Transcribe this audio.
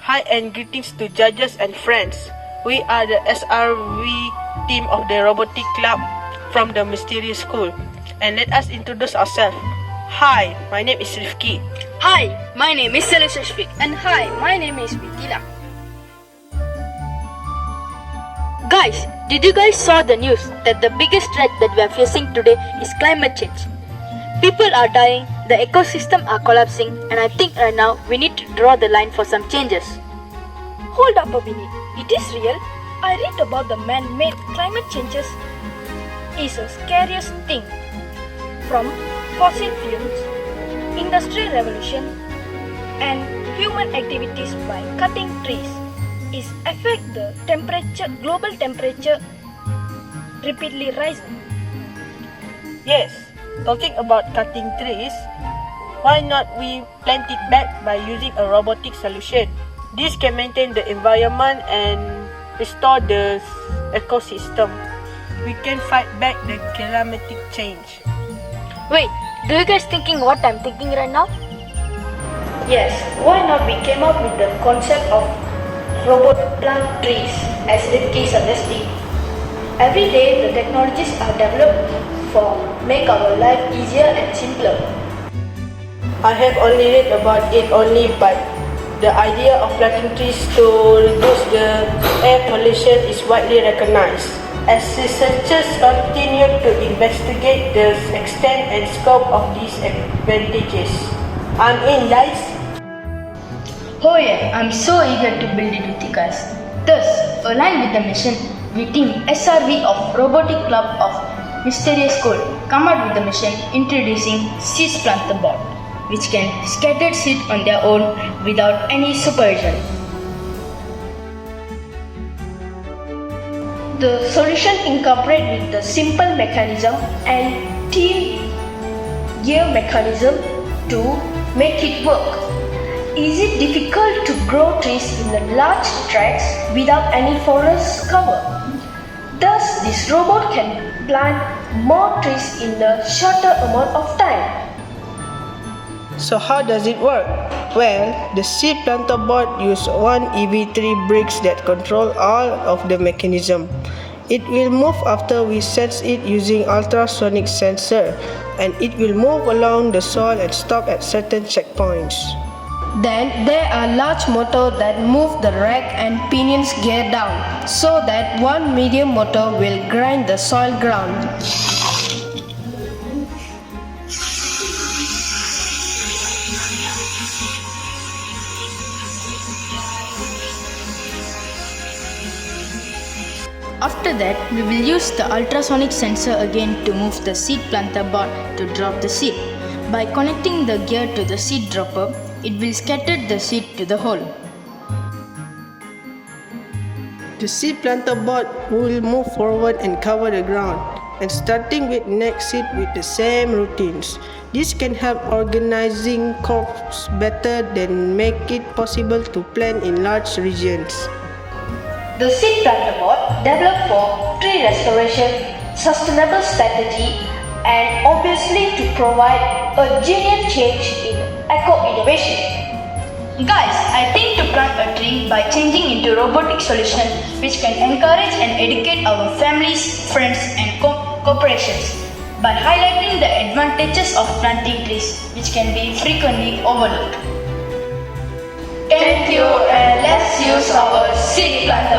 Hi and greetings to judges and friends. We are the SRV team of the Robotic Club from the Mysterious School. And let us introduce ourselves. Hi, my name is Rifqi. Hi, my name is Selva. And hi, my name is Vthilark. Guys, did you guys saw the news that the biggest threat that we are facing today is climate change? People are dying, the ecosystem are collapsing, and I think right now we need to draw the line for some changes. Hold up a minute, it is real? I read about the man-made climate changes is the scariest thing. From fossil fuels, industrial revolution, and human activities by cutting trees is affect the global temperature rapidly rising. Yes, talking about cutting trees, why not we plant it back by using a robotic solution? This can maintain the environment and restore the ecosystem. We can fight back the climatic change. Wait, do you guys thinking what I'm thinking right now? Yes, why not we came up with the concept of robot plant trees as Rifqi suggested. Every day the technologies are developed for make our life easier and simpler. I have only read about it but the idea of planting trees to reduce the air pollution is widely recognized. As researchers continue to investigate the extent and scope of these advantages. I'm in, guys. Oh yeah, I'm so eager to build it with you guys. Thus, aligned with the mission, we team SRV of Robotic Club of Mysterious School come out with the mission introducing Seed Planter Bot, which can scatter seed on their own without any supervision. The solution incorporates with the simple mechanism and gear mechanism to make it work. Is it difficult to grow trees in the large tracts without any forest cover? Thus, this robot can plant more trees in a shorter amount of time. So how does it work? Well, the seed planter bot uses one EV3 bricks that control all of the mechanism. It will move after we sense it using ultrasonic sensor, and it will move along the soil and stop at certain checkpoints. Then there are large motors that move the rack and pinions gear down, so that one medium motor will grind the soil ground. After that, we will use the ultrasonic sensor again to move the seed planter bot to drop the seed. By connecting the gear to the seed dropper, it will scatter the seed to the hole. The seed planter bot will move forward and cover the ground, and starting with next seed with the same routines. This can help organizing crops better than make it possible to plant in large regions. The seed planter bot developed for tree restoration, sustainable strategy, and obviously to provide a genuine change in eco-innovation. Guys, I think to plant a tree by changing into robotic solution which can encourage and educate our families, friends and corporations by highlighting the advantages of planting trees which can be frequently overlooked. Thank you, and let's use our seed planter